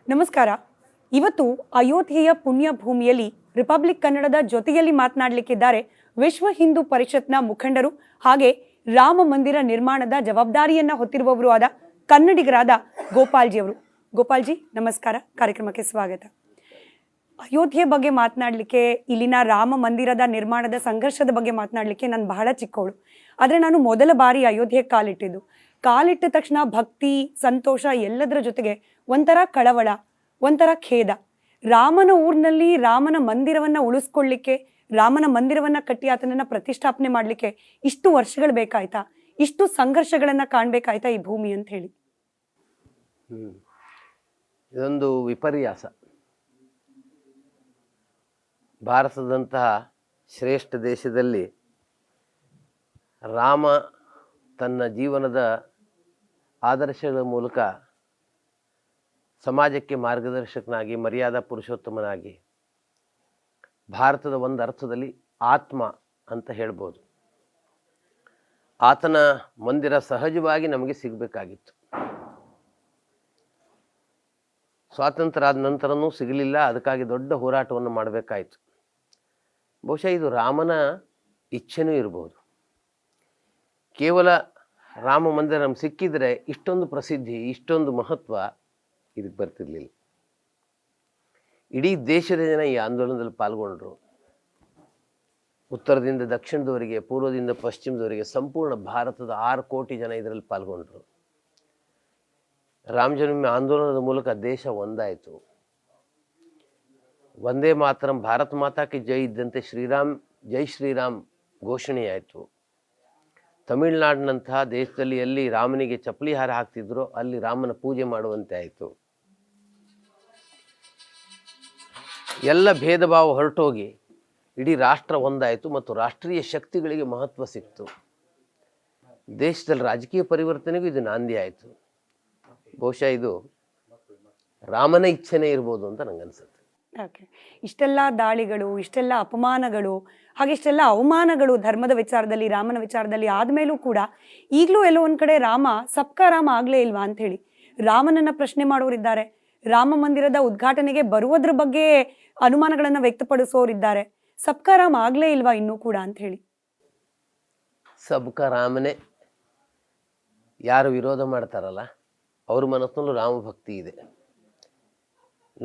ನಮಸ್ಕಾರ. ಇವತ್ತು ಅಯೋಧ್ಯೆಯ ಪುಣ್ಯ ಭೂಮಿಯಲ್ಲಿ ರಿಪಬ್ಲಿಕ್ ಕನ್ನಡದ ಜೊತೆಯಲ್ಲಿ ಮಾತನಾಡಲಿಕ್ಕಿದ್ದಾರೆ ವಿಶ್ವ ಹಿಂದೂ ಪರಿಷತ್ನ ಮುಖಂಡರು ಹಾಗೆ ರಾಮ ಮಂದಿರ ನಿರ್ಮಾಣದ ಜವಾಬ್ದಾರಿಯನ್ನ ಹೊತ್ತಿರುವವರು ಆದ ಕನ್ನಡಿಗರಾದ ಗೋಪಾಲ್ಜಿ ಅವರು. ಗೋಪಾಲ್ಜಿ ನಮಸ್ಕಾರ, ಕಾರ್ಯಕ್ರಮಕ್ಕೆ ಸ್ವಾಗತ. ಅಯೋಧ್ಯೆ ಬಗ್ಗೆ ಮಾತನಾಡಲಿಕ್ಕೆ, ಇಲ್ಲಿನ ರಾಮ ಮಂದಿರದ ನಿರ್ಮಾಣದ ಸಂಘರ್ಷದ ಬಗ್ಗೆ ಮಾತನಾಡಲಿಕ್ಕೆ ನಾನು ಬಹಳ ಚಿಕ್ಕವಳು. ಆದರೆ ನಾನು ಮೊದಲ ಬಾರಿ ಅಯೋಧ್ಯೆಗೆ ಕಾಲಿಟ್ಟ ತಕ್ಷಣ ಭಕ್ತಿ, ಸಂತೋಷ ಎಲ್ಲದರ ಜೊತೆಗೆ ಒಂಥರ ಕಳವಳ, ಒಂಥರ ಖೇದ. ರಾಮನ ಊರಿನಲ್ಲಿ ರಾಮನ ಮಂದಿರವನ್ನು ಉಳಿಸ್ಕೊಳ್ಳಿಕ್ಕೆ, ರಾಮನ ಮಂದಿರವನ್ನು ಕಟ್ಟಿ ಆತನನ್ನು ಪ್ರತಿಷ್ಠಾಪನೆ ಮಾಡಲಿಕ್ಕೆ ಇಷ್ಟು ವರ್ಷಗಳು ಬೇಕಾಯ್ತಾ? ಇಷ್ಟು ಸಂಘರ್ಷಗಳನ್ನು ಕಾಣಬೇಕಾಯ್ತಾ ಈ ಭೂಮಿ ಅಂತ ಹೇಳಿ? ಇದೊಂದು ವಿಪರ್ಯಾಸ. ಭಾರತದಂತಹ ಶ್ರೇಷ್ಠ ದೇಶದಲ್ಲಿ ರಾಮ ತನ್ನ ಜೀವನದ ಆದರ್ಶಗಳ ಮೂಲಕ ಸಮಾಜಕ್ಕೆ ಮಾರ್ಗದರ್ಶಕನಾಗಿ, ಮರ್ಯಾದಾ ಪುರುಷೋತ್ತಮನಾಗಿ, ಭಾರತದ ಒಂದು ಅರ್ಥದಲ್ಲಿ ಆತ್ಮ ಅಂತ ಹೇಳ್ಬೋದು. ಆತನ ಮಂದಿರ ಸಹಜವಾಗಿ ನಮಗೆ ಸಿಗಬೇಕಾಗಿತ್ತು. ಸ್ವಾತಂತ್ರ್ಯ ಆದ ನಂತರನೂ ಸಿಗಲಿಲ್ಲ. ಅದಕ್ಕಾಗಿ ದೊಡ್ಡ ಹೋರಾಟವನ್ನು ಮಾಡಬೇಕಾಯಿತು. ಬಹುಶಃ ಇದು ರಾಮನ ಇಚ್ಛೆನೂ ಇರ್ಬೋದು. ಕೇವಲ ರಾಮ ಮಂದಿರ ನಮ್ಗೆ ಸಿಕ್ಕಿದರೆ ಇಷ್ಟೊಂದು ಪ್ರಸಿದ್ಧಿ, ಇಷ್ಟೊಂದು ಮಹತ್ವ ಇದಕ್ಕೆ ಬರ್ತಿರ್ಲಿಲ್ಲ. ಇಡೀ ದೇಶದ ಜನ ಈ ಆಂದೋಲನದಲ್ಲಿ ಪಾಲ್ಗೊಂಡ್ರು. ಉತ್ತರದಿಂದ ದಕ್ಷಿಣದವರೆಗೆ, ಪೂರ್ವದಿಂದ ಪಶ್ಚಿಮದವರೆಗೆ ಸಂಪೂರ್ಣ ಭಾರತದ 6 ಕೋಟಿ ಜನ ಇದರಲ್ಲಿ ಪಾಲ್ಗೊಂಡ್ರು. ರಾಮ ಜನ್ಮಭೂಮಿ ಆಂದೋಲನದ ಮೂಲಕ ದೇಶ ಒಂದಾಯಿತು. ವಂದೇ ಮಾತರಂ, ಭಾರತ ಮಾತಾಕ್ಕೆ ಜೈ ಇದ್ದಂತೆ ಶ್ರೀರಾಮ್ ಜೈ ಶ್ರೀರಾಮ್ ಘೋಷಣೆಯಾಯಿತು. ತಮಿಳುನಾಡಿನಂತಹ ದೇಶದಲ್ಲಿ ಎಲ್ಲಿ ರಾಮನಿಗೆ ಚಪ್ಪಲಿ ಹಾರ ಹಾಕ್ತಿದ್ರೋ ಅಲ್ಲಿ ರಾಮನ ಪೂಜೆ ಮಾಡುವಂತೆ ಆಯಿತು. ಎಲ್ಲ ಭೇದ ಭಾವ ಹೊರಟೋಗಿ ಇಡೀ ರಾಷ್ಟ್ರ ಒಂದಾಯಿತು ಮತ್ತು ರಾಷ್ಟ್ರೀಯ ಶಕ್ತಿಗಳಿಗೆ ಮಹತ್ವ ಸಿಕ್ತು. ದೇಶದಲ್ಲಿ ರಾಜಕೀಯ ಪರಿವರ್ತನೆಗೂ ಇದು ನಾಂದಿ ಆಯಿತು. ಬಹುಶಃ ಇದು ರಾಮನ ಇಚ್ಛೆನೇ ಇರ್ಬೋದು ಅಂತ ನಂಗನ್ಸುತ್ತೆ. ಓಕೆ, ಇಷ್ಟೆಲ್ಲ ದಾಳಿಗಳು, ಇಷ್ಟೆಲ್ಲ ಅಪಮಾನಗಳು, ಹಾಗೆ ಇಷ್ಟೆಲ್ಲ ಅವಮಾನಗಳು ಧರ್ಮದ ವಿಚಾರದಲ್ಲಿ, ರಾಮನ ವಿಚಾರದಲ್ಲಿ ಆದಮೇಲೂ ಕೂಡ ಈಗಲೂ ಎಲ್ಲೋ ಒಂದು ಕಡೆ ರಾಮ ಸಬ್ಕಾ ರಾಮ ಆಗಲೇ ಇಲ್ವಾ ಅಂಥೇಳಿ ರಾಮನನ್ನು ಪ್ರಶ್ನೆ ಮಾಡೋರಿದ್ದಾರೆ. ರಾಮ ಮಂದಿರದ ಉದ್ಘಾಟನೆಗೆ ಬರುವುದ್ರ ಬಗ್ಗೆ ಅನುಮಾನಗಳನ್ನು ವ್ಯಕ್ತಪಡಿಸೋರಿದ್ದಾರೆ. ಸಬ್ಕಾ ರಾಮ ಆಗಲೇ ಇಲ್ವಾ ಇನ್ನೂ ಕೂಡ ಅಂಥೇಳಿ? ಸಬ್ಕಾ ರಾಮನೇ ಯಾರು ವಿರೋಧ ಮಾಡ್ತಾರಲ್ಲ ಅವ್ರ ಮನಸ್ಸಿನಲ್ಲೂ ರಾಮಭಕ್ತಿ ಇದೆ.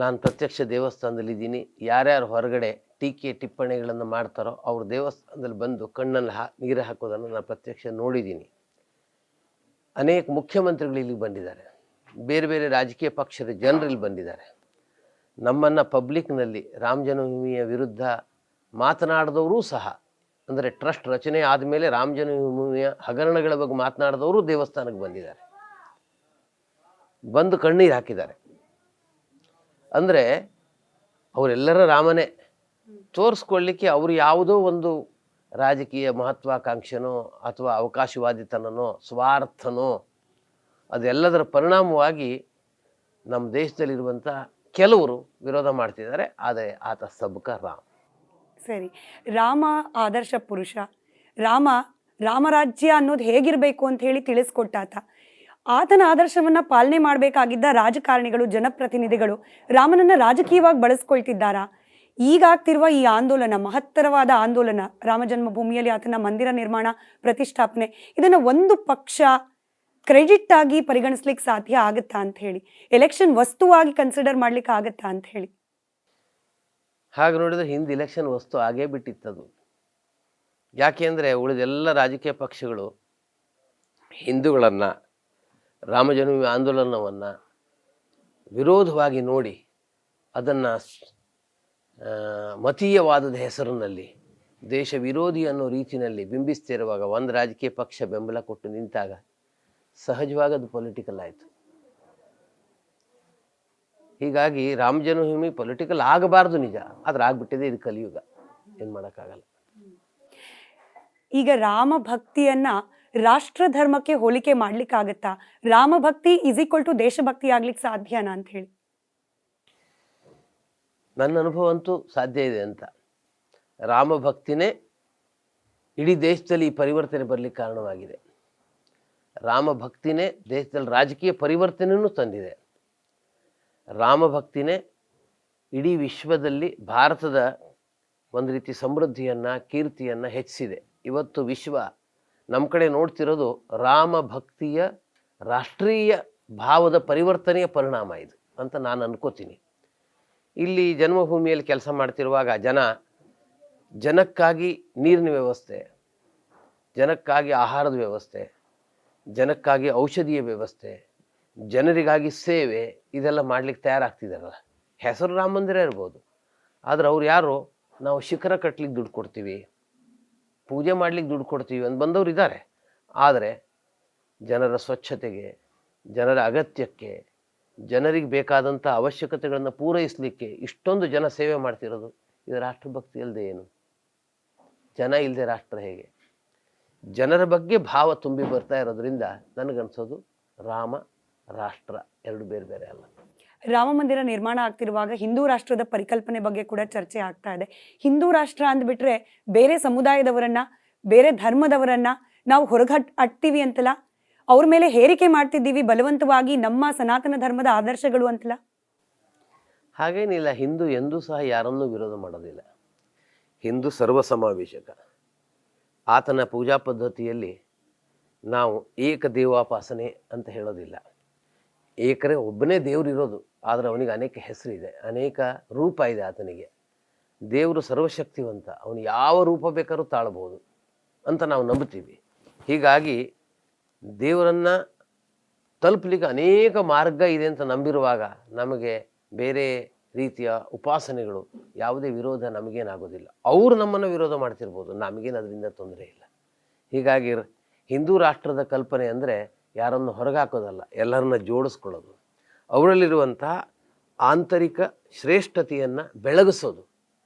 ನಾನು ಪ್ರತ್ಯಕ್ಷ ದೇವಸ್ಥಾನದಲ್ಲಿದ್ದೀನಿ. ಯಾರ್ಯಾರು ಹೊರಗಡೆ ಟೀಕೆ ಟಿಪ್ಪಣಿಗಳನ್ನು ಮಾಡ್ತಾರೋ ಅವ್ರ ದೇವಸ್ಥಾನದಲ್ಲಿ ಬಂದು ಕಣ್ಣಲ್ಲಿ ನೀರು ಹಾಕೋದನ್ನು ನಾನು ಪ್ರತ್ಯಕ್ಷ ನೋಡಿದ್ದೀನಿ. ಅನೇಕ ಮುಖ್ಯಮಂತ್ರಿಗಳು ಇಲ್ಲಿಗೆ ಬಂದಿದ್ದಾರೆ. ಬೇರೆ ಬೇರೆ ರಾಜಕೀಯ ಪಕ್ಷದ ಜನರು ಇಲ್ಲಿ ಬಂದಿದ್ದಾರೆ. ನಮ್ಮನ್ನು ಪಬ್ಲಿಕ್ನಲ್ಲಿ ರಾಮ ಜನ್ಮಭೂಮಿಯ ವಿರುದ್ಧ ಮಾತನಾಡಿದವರೂ ಸಹ, ಅಂದರೆ ಟ್ರಸ್ಟ್ ರಚನೆ ಆದಮೇಲೆ ರಾಮ ಜನ್ಮಭೂಮಿಯ ಹಗರಣಗಳ ಬಗ್ಗೆ ಮಾತನಾಡಿದವರು ದೇವಸ್ಥಾನಕ್ಕೆ ಬಂದಿದ್ದಾರೆ, ಬಂದು ಕಣ್ಣೀರು ಹಾಕಿದ್ದಾರೆ. ಅಂದರೆ ಅವರೆಲ್ಲರ ರಾಮನೇ ತೋರಿಸ್ಕೊಳ್ಳಿಕ್ಕೆ ಅವರು ಯಾವುದೋ ಒಂದು ರಾಜಕೀಯ ಮಹತ್ವಾಕಾಂಕ್ಷೆನೋ ಅಥವಾ ಅವಕಾಶವಾದಿತನನೋ ಸ್ವಾರ್ಥನೋ ಅದೆಲ್ಲದರ ಪರಿಣಾಮವಾಗಿ ನಮ್ಮ ದೇಶದಲ್ಲಿರುವಂಥ ಕೆಲವರು ವಿರೋಧ ಮಾಡ್ತಿದ್ದಾರೆ. ಆದರೆ ಆತ ಸಬ್ಕಾ ರಾಮ್. ಸರಿ, ರಾಮ ಆದರ್ಶ ಪುರುಷ. ರಾಮರಾಜ್ಯ ಅನ್ನೋದು ಹೇಗಿರಬೇಕು ಅಂತ ಹೇಳಿ ತಿಳಿಸ್ಕೊಟ್ಟಾತ. ಆತನ ಆದರ್ಶವನ್ನ ಪಾಲನೆ ಮಾಡಬೇಕಾಗಿದ್ದ ರಾಜಕಾರಣಿಗಳು, ಜನಪ್ರತಿನಿಧಿಗಳು ರಾಮನನ್ನ ರಾಜಕೀಯವಾಗಿ ಬಳಸ್ಕೊಳ್ತಿದ್ದಾರಾ? ಈಗ ಆಗ್ತಿರುವ ಈ ಆಂದೋಲನ, ಮಹತ್ತರವಾದ ಆಂದೋಲನ, ರಾಮ ಜನ್ಮಭೂಮಿಯಲ್ಲಿ ಆತನ ಮಂದಿರ ನಿರ್ಮಾಣ, ಪ್ರತಿಷ್ಠಾಪನೆ, ಇದನ್ನ ಒಂದು ಪಕ್ಷ ಕ್ರೆಡಿಟ್ ಆಗಿ ಪರಿಗಣಿಸ್ಲಿಕ್ಕೆ ಸಾಧ್ಯ ಆಗುತ್ತಾ ಅಂತ ಹೇಳಿ, ಎಲೆಕ್ಷನ್ ವಸ್ತುವಾಗಿ ಕನ್ಸಿಡರ್ ಮಾಡ್ಲಿಕ್ಕೆ ಆಗತ್ತಾ ಅಂತ ಹೇಳಿ? ಹಾಗೆ ನೋಡಿದ್ರೆ ಹಿಂದೆ ಇಲೆಕ್ಷನ್ ವಸ್ತು ಆಗೇ ಬಿಟ್ಟಿತ್ತದು. ಯಾಕೆ ಅಂದರೆ ಉಳಿದೆಲ್ಲ ರಾಜಕೀಯ ಪಕ್ಷಗಳು ಹಿಂದೂಗಳನ್ನು, ರಾಮ ಜನ್ಮಭೂಮಿ ಆಂದೋಲನವನ್ನು ವಿರೋಧವಾಗಿ ನೋಡಿ ಅದನ್ನು ಮತೀಯವಾದದ ಹೆಸರಿನಲ್ಲಿ ದೇಶ ವಿರೋಧಿ ಅನ್ನೋ ರೀತಿಯಲ್ಲಿ ಬಿಂಬಿಸ್ತಿರುವಾಗ ಒಂದು ರಾಜಕೀಯ ಪಕ್ಷ ಬೆಂಬಲ ಕೊಟ್ಟು ನಿಂತಾಗ ಸಹಜವಾಗಿ ಅದು ಪೊಲಿಟಿಕಲ್ ಆಯಿತು. ಹೀಗಾಗಿ ರಾಮ ಜನ್ಮಭೂಮಿ ಪೊಲಿಟಿಕಲ್ ಆಗಬಾರ್ದು, ನಿಜ, ಆದ್ರೆ ಆಗ್ಬಿಟ್ಟಿದೆ. ಇದು ಕಲಿಯುಗ, ಏನು ಮಾಡೋಕ್ಕಾಗಲ್ಲ. ಈಗ ರಾಮ ಭಕ್ತಿಯನ್ನ ರಾಷ್ಟ್ರ ಧರ್ಮಕ್ಕೆ ಹೋಲಿಕೆ ಮಾಡ್ಲಿಕ್ಕಾಗತ್ತಾ? ರಾಮ ಭಕ್ತಿ = ದೇಶಭಕ್ತಿ ಆಗ್ಲಿಕ್ಕೆ ಸಾಧ್ಯನಾ ಅಂತ ಹೇಳಿ? ನನ್ನ ಅನುಭವ ಅಂತೂ ಸಾಧ್ಯ ಇದೆ ಅಂತ. ರಾಮ ಭಕ್ತಿನೇ ಇಡೀ ದೇಶದಲ್ಲಿ ಈ ಪರಿವರ್ತನೆ ಬರಲಿಕ್ಕೆ ಕಾರಣವಾಗಿದೆ. ರಾಮ ಭಕ್ತಿನೇ ದೇಶದಲ್ಲಿ ರಾಜಕೀಯ ಪರಿವರ್ತನೆಯೂ ತಂದಿದೆ. ರಾಮಭಕ್ತಿನೇ ಇಡೀ ವಿಶ್ವದಲ್ಲಿ ಭಾರತದ ಒಂದು ರೀತಿ ಸಮೃದ್ಧಿಯನ್ನು ಕೀರ್ತಿಯನ್ನು ಹೆಚ್ಚಿಸಿದೆ. ಇವತ್ತು ವಿಶ್ವ ನಮ್ಮ ಕಡೆ ನೋಡ್ತಿರೋದು ರಾಮ ಭಕ್ತಿಯ ರಾಷ್ಟ್ರೀಯ ಭಾವದ ಪರಿವರ್ತನೆಯ ಪರಿಣಾಮ ಇದು ಅಂತ ನಾನು ಅನ್ಕೋತೀನಿ. ಇಲ್ಲಿ ಜನ್ಮಭೂಮಿಯಲ್ಲಿ ಕೆಲಸ ಮಾಡ್ತಿರುವಾಗ ಜನಕ್ಕಾಗಿ ನೀರಿನ ವ್ಯವಸ್ಥೆ, ಜನಕ್ಕಾಗಿ ಆಹಾರದ ವ್ಯವಸ್ಥೆ, ಜನಕ್ಕಾಗಿ ಔಷಧಿಯ ವ್ಯವಸ್ಥೆ, ಜನರಿಗಾಗಿ ಸೇವೆ, ಇದೆಲ್ಲ ಮಾಡ್ಲಿಕ್ಕೆ ತಯಾರಾಗ್ತಿದಾರಲ್ಲ. ಹೆಸರು ರಾಮ ಮಂದಿರ ಇರ್ಬೋದು, ಆದರೆ ಅವ್ರು ಯಾರು, ನಾವು ಶಿಖರ ಕಟ್ಲಿಕ್ಕೆ ದುಡ್ಡು ಕೊಡ್ತೀವಿ, ಪೂಜೆ ಮಾಡ್ಲಿಕ್ಕೆ ದುಡ್ಡು ಕೊಡ್ತೀವಿ ಅಂತ ಬಂದವರು ಇದ್ದಾರೆ. ಆದರೆ ಜನರ ಸ್ವಚ್ಛತೆಗೆ, ಜನರ ಅಗತ್ಯಕ್ಕೆ, ಜನರಿಗೆ ಬೇಕಾದಂಥ ಅವಶ್ಯಕತೆಗಳನ್ನು ಪೂರೈಸಲಿಕ್ಕೆ ಇಷ್ಟೊಂದು ಜನ ಸೇವೆ ಮಾಡ್ತಿರೋದು ಇದು ರಾಷ್ಟ್ರಭಕ್ತಿ ಇಲ್ಲದೆ ಏನು? ಜನ ಇಲ್ಲದೆ ರಾಷ್ಟ್ರ ಹೇಗೆ? ಜನರ ಬಗ್ಗೆ ಭಾವ ತುಂಬಿ ಬರ್ತಾ ಇರೋದ್ರಿಂದ ನನಗನ್ಸೋದು ರಾಮ ರಾಷ್ಟ್ರ ಎರಡು ಬೇರೆ ಬೇರೆ ಅಲ್ಲ. ರಾಮ ಮಂದಿರ ನಿರ್ಮಾಣ ಆಗ್ತಿರುವಾಗ ಹಿಂದೂ ರಾಷ್ಟ್ರದ ಪರಿಕಲ್ಪನೆ ಬಗ್ಗೆ ಕೂಡ ಚರ್ಚೆ ಆಗ್ತಾ ಇದೆ. ಹಿಂದೂ ರಾಷ್ಟ್ರ ಅಂದ್ಬಿಟ್ರೆ ಬೇರೆ ಸಮುದಾಯದವರನ್ನ, ಬೇರೆ ಧರ್ಮದವರನ್ನ ನಾವು ಅಟ್ತೀವಿ ಅಂತಲ್ಲ, ಅವ್ರ ಮೇಲೆ ಹೇರಿಕೆ ಮಾಡ್ತಿದ್ದೀವಿ ಬಲವಂತವಾಗಿ, ನಮ್ಮ ಸನಾತನ ಧರ್ಮದ ಆದರ್ಶಗಳು ಅಂತಲ್ಲ. ಹಾಗೇನಿಲ್ಲ, ಹಿಂದೂ ಎಂದೂ ಸಹ ಯಾರನ್ನೂ ವಿರೋಧ ಮಾಡೋದಿಲ್ಲ. ಹಿಂದೂ ಸರ್ವಸಮಾವೇಶಕ. ಆತನ ಪೂಜಾ ಪದ್ಧತಿಯಲ್ಲಿ ನಾವು ಏಕದೇವಾಪಾಸನೆ ಅಂತ ಹೇಳೋದಿಲ್ಲ. ಏಕರೇ ಒಬ್ಬನೇ ದೇವರಿರೋದು, ಆದರೆ ಅವನಿಗೆ ಅನೇಕ ಹೆಸರಿದೆ, ಅನೇಕ ರೂಪ ಇದೆ ಆತನಿಗೆ. ದೇವರು ಸರ್ವಶಕ್ತಿವಂತ, ಅವನು ಯಾವ ರೂಪ ಬೇಕಾದ್ರೂ ತಾಳ್ಬೋದು ಅಂತ ನಾವು ನಂಬುತ್ತೀವಿ. ಹೀಗಾಗಿ ದೇವರನ್ನು ತಲುಪಲಿಕ್ಕೆ ಅನೇಕ ಮಾರ್ಗ ಇದೆ ಅಂತ ನಂಬಿರುವಾಗ ನಮಗೆ ಬೇರೆ ರೀತಿಯ ಉಪಾಸನೆಗಳು ಯಾವುದೇ ವಿರೋಧ ನಮಗೇನಾಗೋದಿಲ್ಲ. ಅವರು ನಮ್ಮನ್ನು ವಿರೋಧ ಮಾಡ್ತಿರ್ಬೋದು, ನಮಗೇನು ಅದರಿಂದ ತೊಂದರೆ ಇಲ್ಲ. ಹೀಗಾಗಿ ಹಿಂದೂ ರಾಷ್ಟ್ರದ ಕಲ್ಪನೆ ಅಂದರೆ ಯಾರನ್ನು ಹೊರಗಾಕೋದಲ್ಲ, ಎಲ್ಲರನ್ನ ಜೋಡಿಸ್ಕೊಳ್ಳೋದು, ಅವರಲ್ಲಿರುವಂತಹ ಆಂತರಿಕ ಶ್ರೇಷ್ಠತೆಯನ್ನು ಬೆಳಗಿಸೋದು.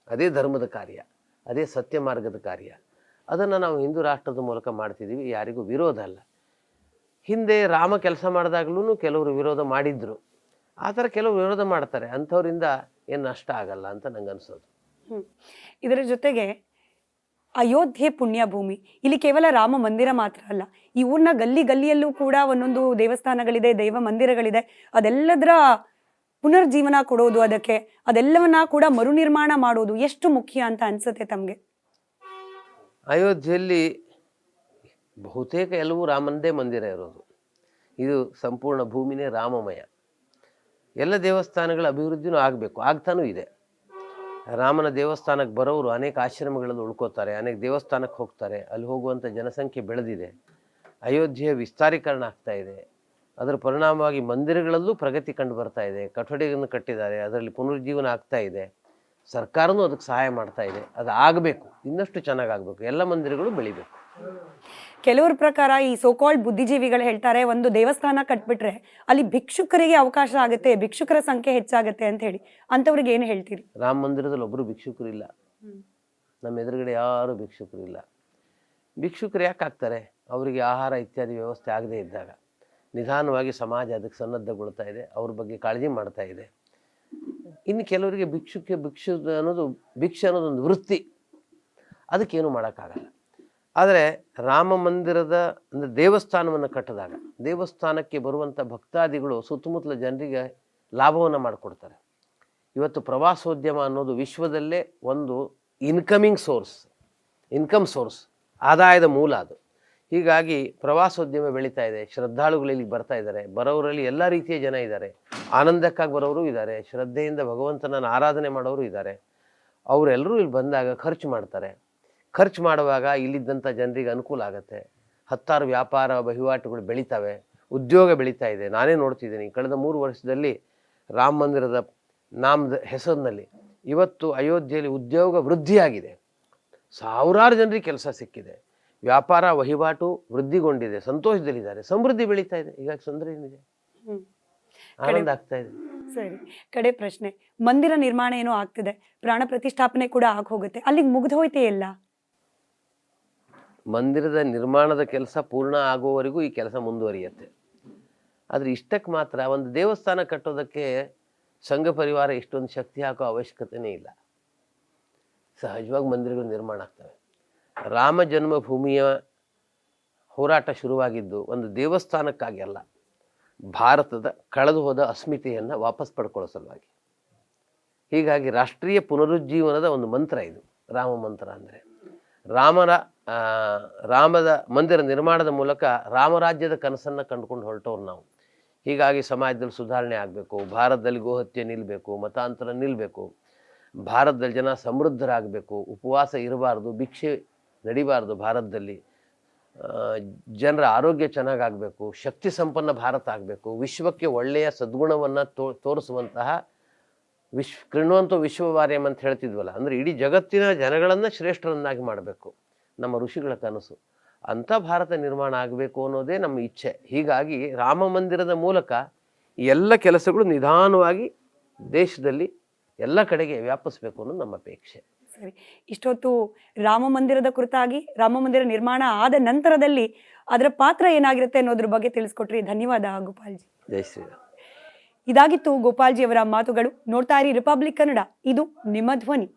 ಅದೇ ಧರ್ಮದ ಕಾರ್ಯ, ಅದೇ ಸತ್ಯ ಮಾರ್ಗದ ಕಾರ್ಯ. ಅದನ್ನು ನಾವು ಹಿಂದೂ ರಾಷ್ಟ್ರದ ಮೂಲಕ ಮಾಡ್ತಿದ್ದೀವಿ, ಯಾರಿಗೂ ವಿರೋಧ ಅಲ್ಲ. ಹಿಂದೆ ರಾಮ ಕೆಲಸ ಮಾಡಿದಾಗ್ಲೂ ಕೆಲವರು ವಿರೋಧ ಮಾಡಿದ್ರು, ಆ ಥರ ಕೆಲವರು ವಿರೋಧ ಮಾಡ್ತಾರೆ, ಅಂಥವರಿಂದ ಏನು ನಷ್ಟ ಆಗಲ್ಲ ಅಂತ ನಂಗೆ ಅನ್ಸೋದು. ಇದರ ಜೊತೆಗೆ ಅಯೋಧ್ಯೆ ಪುಣ್ಯಭೂಮಿ, ಇಲ್ಲಿ ಕೇವಲ ರಾಮ ಮಂದಿರ ಮಾತ್ರ ಅಲ್ಲ, ಈ ಊರಿನ ಗಲ್ಲಿಯಲ್ಲೂ ಕೂಡ ಒಂದೊಂದು ದೇವಸ್ಥಾನಗಳಿದೆ, ದೈವ ಮಂದಿರಗಳಿದೆ. ಅದೆಲ್ಲದರ ಪುನರ್ಜೀವನ ಕೊಡೋದು, ಅದೆಲ್ಲವನ್ನ ಕೂಡ ಮರುನಿರ್ಮಾಣ ಮಾಡೋದು ಎಷ್ಟು ಮುಖ್ಯ ಅಂತ ಅನ್ಸುತ್ತೆ ತಮಗೆ? ಅಯೋಧ್ಯೆಯಲ್ಲಿ ಬಹುತೇಕ ಎಲ್ಲವೂ ರಾಮಂದೇ ಮಂದಿರ ಇರೋದು. ಇದು ಸಂಪೂರ್ಣ ಭೂಮಿನೇ ರಾಮಮಯ. ಎಲ್ಲ ದೇವಸ್ಥಾನಗಳ ಅಭಿವೃದ್ಧಿನೂ ಆಗಬೇಕು, ಆಗ್ತಾನೂ ಇದೆ. ರಾಮನ ದೇವಸ್ಥಾನಕ್ಕೆ ಬರೋರು ಅನೇಕ ಆಶ್ರಮಗಳಲ್ಲಿ ಉಳ್ಕೋತಾರೆ, ಅನೇಕ ದೇವಸ್ಥಾನಕ್ಕೆ ಹೋಗ್ತಾರೆ, ಅಲ್ಲಿ ಹೋಗುವಂಥ ಜನಸಂಖ್ಯೆ ಬೆಳೆದಿದೆ. ಅಯೋಧ್ಯೆಯ ವಿಸ್ತಾರೀಕರಣ ಆಗ್ತಾ ಇದೆ, ಅದರ ಪರಿಣಾಮವಾಗಿ ಮಂದಿರಗಳಲ್ಲೂ ಪ್ರಗತಿ ಕಂಡು ಬರ್ತಾ ಇದೆ. ಕಟ್ಟಡಗಳನ್ನು ಕಟ್ಟಿದ್ದಾರೆ, ಅದರಲ್ಲಿ ಪುನರುಜ್ಜೀವನ ಆಗ್ತಾ ಇದೆ. ಸರ್ಕಾರನೂ ಅದಕ್ಕೆ ಸಹಾಯ ಮಾಡ್ತಾ ಇದೆ. ಅದು ಆಗಬೇಕು, ಇನ್ನಷ್ಟು ಚೆನ್ನಾಗಾಗಬೇಕು, ಎಲ್ಲ ಮಂದಿರಗಳು ಬೆಳಿಬೇಕು. ಕೆಲವ್ರ ಪ್ರಕಾರ ಈ ಸೋಕಾಲ್ಡ್ ಬುದ್ಧಿಜೀವಿಗಳು ಹೇಳ್ತಾರೆ, ಒಂದು ದೇವಸ್ಥಾನ ಕಟ್ಬಿಟ್ರೆ ಅಲ್ಲಿ ಭಿಕ್ಷುಕರಿಗೆ ಅವಕಾಶ ಆಗುತ್ತೆ, ಭಿಕ್ಷುಕರ ಸಂಖ್ಯೆ ಹೆಚ್ಚಾಗುತ್ತೆ ಅಂತ ಹೇಳಿ. ಅಂಥವ್ರಿಗೆ ಏನು ಹೇಳ್ತೀರಿ? ರಾಮ ಮಂದಿರದಲ್ಲಿ ಒಬ್ಬರು ಭಿಕ್ಷುಕರಿಲ್ಲ, ನಮ್ಮ ಎದುರುಗಡೆ ಯಾರು ಭಿಕ್ಷುಕರಿಲ್ಲ. ಭಿಕ್ಷುಕರು ಯಾಕೆ ಆಗ್ತಾರೆ? ಅವರಿಗೆ ಆಹಾರ ಇತ್ಯಾದಿ ವ್ಯವಸ್ಥೆ ಆಗದೇ ಇದ್ದಾಗ. ನಿಧಾನವಾಗಿ ಸಮಾಜ ಅದಕ್ಕೆ ಸನ್ನದ್ಧಗೊಳ್ತಾ ಇದೆ, ಅವ್ರ ಬಗ್ಗೆ ಕಾಳಜಿ ಮಾಡ್ತಾ ಇದೆ. ಇನ್ನು ಕೆಲವರಿಗೆ ಭಿಕ್ಷೆ ಅನ್ನೋದೊಂದು ವೃತ್ತಿ, ಅದಕ್ಕೇನು ಮಾಡೋಕ್ಕಾಗಲ್ಲ. ಆದರೆ ರಾಮ ಮಂದಿರದ ಅಂದರೆ ದೇವಸ್ಥಾನವನ್ನು ಕಟ್ಟಿದಾಗ ದೇವಸ್ಥಾನಕ್ಕೆ ಬರುವಂಥ ಭಕ್ತಾದಿಗಳು ಸುತ್ತಮುತ್ತಲ ಜನರಿಗೆ ಲಾಭವನ್ನು ಮಾಡಿಕೊಡ್ತಾರೆ. ಇವತ್ತು ಪ್ರವಾಸೋದ್ಯಮ ಅನ್ನೋದು ವಿಶ್ವದಲ್ಲೇ ಒಂದು ಇನ್ಕಮ್ ಸೋರ್ಸ್, ಆದಾಯದ ಮೂಲ ಅದು. ಹೀಗಾಗಿ ಪ್ರವಾಸೋದ್ಯಮ ಬೆಳೀತಾ ಇದೆ, ಶ್ರದ್ಧಾಳುಗಳು ಇಲ್ಲಿಗೆ ಬರ್ತಾ ಇದ್ದಾರೆ. ಬರೋರಲ್ಲಿ ಎಲ್ಲ ರೀತಿಯ ಜನ ಇದ್ದಾರೆ, ಆನಂದಕ್ಕಾಗಿ ಬರೋರು ಇದ್ದಾರೆ, ಶ್ರದ್ಧೆಯಿಂದ ಭಗವಂತನನ್ನು ಆರಾಧನೆ ಮಾಡೋರು ಇದ್ದಾರೆ. ಅವರೆಲ್ಲರೂ ಇಲ್ಲಿ ಬಂದಾಗ ಖರ್ಚು ಮಾಡ್ತಾರೆ. ಖರ್ಚು ಮಾಡುವಾಗ ಇಲ್ಲಿದ್ದಂಥ ಜನರಿಗೆ ಅನುಕೂಲ ಆಗುತ್ತೆ. ಹತ್ತಾರು ವ್ಯಾಪಾರ ವಹಿವಾಟುಗಳು ಬೆಳೀತವೆ, ಉದ್ಯೋಗ ಬೆಳೀತಾ ಇದೆ. ನಾನೇ ನೋಡ್ತಿದ್ದೀನಿ, ಕಳೆದ 3 ವರ್ಷದಲ್ಲಿ ರಾಮ ಮಂದಿರದ ನಾಮದ ಹೆಸರಿನಲ್ಲಿ ಇವತ್ತು ಅಯೋಧ್ಯೆಯಲ್ಲಿ ಉದ್ಯೋಗ ವೃದ್ಧಿಯಾಗಿದೆ. ಸಾವಿರಾರು ಜನರಿಗೆ ಕೆಲಸ ಸಿಕ್ಕಿದೆ, ವ್ಯಾಪಾರ ವಹಿವಾಟು ವೃದ್ಧಿಗೊಂಡಿದೆ, ಸಂತೋಷದಲ್ಲಿದ್ದಾರೆ, ಸಮೃದ್ಧಿ ಬೆಳೀತಾ ಇದೆ. ಹೀಗಾಗಿ ತೊಂದರೆ ಏನಿದೆ? ಆನಂದ ಆಗ್ತಾ ಇದೆ. ಸರಿ, ಕಡೆ ಪ್ರಶ್ನೆ, ಮಂದಿರ ನಿರ್ಮಾಣ ಏನೋ ಆಗ್ತಿದೆ, ಪ್ರಾಣ ಪ್ರತಿಷ್ಠಾಪನೆ ಕೂಡ ಹೋಗುತ್ತೆ, ಅಲ್ಲಿಗೆ ಮುಗಿದು ಹೋಯ್ತೇ ಇಲ್ಲ? ಮಂದಿರದ ನಿರ್ಮಾಣದ ಕೆಲಸ ಪೂರ್ಣ ಆಗುವವರೆಗೂ ಈ ಕೆಲಸ ಮುಂದುವರಿಯುತ್ತೆ. ಆದರೆ ಇಷ್ಟಕ್ಕೆ ಮಾತ್ರ ಒಂದು ದೇವಸ್ಥಾನ ಕಟ್ಟೋದಕ್ಕೆ ಸಂಘ ಪರಿವಾರ ಇಷ್ಟೊಂದು ಶಕ್ತಿ ಹಾಕೋ ಅವಶ್ಯಕತೆನೇ ಇಲ್ಲ. ಸಹಜವಾಗಿ ಮಂದಿರಗಳು ನಿರ್ಮಾಣ ಆಗ್ತವೆ. ರಾಮ ಜನ್ಮಭೂಮಿಯ ಹೋರಾಟ ಶುರುವಾಗಿದ್ದು ಒಂದು ದೇವಸ್ಥಾನಕ್ಕಾಗಿ ಅಲ್ಲ, ಭಾರತದ ಕಳೆದು ಹೋದ ಅಸ್ಮಿತೆಯನ್ನು ವಾಪಸ್ ಪಡ್ಕೊಳ್ಳೋ ಸಲುವಾಗಿ. ಹೀಗಾಗಿ ರಾಷ್ಟ್ರೀಯ ಪುನರುಜ್ಜೀವನದ ಒಂದು ಮಂತ್ರ ಇದು ರಾಮ ಮಂತ್ರ. ಅಂದರೆ ರಾಮದ ಮಂದಿರ ನಿರ್ಮಾಣದ ಮೂಲಕ ರಾಮರಾಜ್ಯದ ಕನಸನ್ನು ಕಂಡುಕೊಂಡು ಹೊರಟವ್ರು ನಾವು. ಹೀಗಾಗಿ ಸಮಾಜದಲ್ಲಿ ಸುಧಾರಣೆ ಆಗಬೇಕು, ಭಾರತದಲ್ಲಿ ಗೋಹತ್ಯೆ ನಿಲ್ಲಬೇಕು, ಮತಾಂತರ ನಿಲ್ಲಬೇಕು, ಭಾರತದಲ್ಲಿ ಜನ ಸಮೃದ್ಧರಾಗಬೇಕು, ಉಪವಾಸ ಇರಬಾರ್ದು, ಭಿಕ್ಷೆ ನಡಿಬಾರ್ದು, ಭಾರತದಲ್ಲಿ ಜನರ ಆರೋಗ್ಯ ಚೆನ್ನಾಗಾಗಬೇಕು, ಶಕ್ತಿ ಸಂಪನ್ನ ಭಾರತ ಆಗಬೇಕು, ವಿಶ್ವಕ್ಕೆ ಒಳ್ಳೆಯ ಸದ್ಗುಣವನ್ನು ತೋರಿಸುವಂತಹ ಕೃಣ್ವಂತೋ ವಿಶ್ವವಾರ್ಯಂ ಅಂತ ಹೇಳ್ತಿದ್ವಲ್ಲ, ಅಂದರೆ ಇಡೀ ಜಗತ್ತಿನ ಜನಗಳನ್ನು ಶ್ರೇಷ್ಠರನ್ನಾಗಿ ಮಾಡಬೇಕು ನಮ್ಮ ಋಷಿಗಳ ಕನಸು. ಅಂಥ ಭಾರತ ನಿರ್ಮಾಣ ಆಗಬೇಕು ಅನ್ನೋದೇ ನಮ್ಮ ಇಚ್ಛೆ. ಹೀಗಾಗಿ ರಾಮ ಮಂದಿರದ ಮೂಲಕ ಎಲ್ಲ ಕೆಲಸಗಳು ನಿಧಾನವಾಗಿ ದೇಶದಲ್ಲಿ ಎಲ್ಲ ಕಡೆಗೆ ವ್ಯಾಪಿಸಬೇಕು ಅನ್ನೋದು ನಮ್ಮ ಅಪೇಕ್ಷೆ. ಸರಿ, ಇಷ್ಟೊತ್ತು ರಾಮ ಮಂದಿರದ ಕುರಿತಾಗಿ, ರಾಮ ಮಂದಿರ ನಿರ್ಮಾಣ ಆದ ನಂತರದಲ್ಲಿ ಅದರ ಪಾತ್ರ ಏನಾಗಿರುತ್ತೆ ಅನ್ನೋದ್ರ ಬಗ್ಗೆ ತಿಳಿಸ್ಕೊಟ್ರಿ. ಧನ್ಯವಾದ ಗೋಪಾಲ್ಜಿ. ಜೈ ಶ್ರೀರಾಮ್. ಇದಾಗಿತ್ತು ಗೋಪಾಲ್ಜಿ ಅವರ ಮಾತುಗಳು. ನೋಡ್ತಾ ಇರಿ ರಿಪಬ್ಲಿಕ್ ಕನ್ನಡ, ಇದು ನಿಮ್ಮ ಧ್ವನಿ.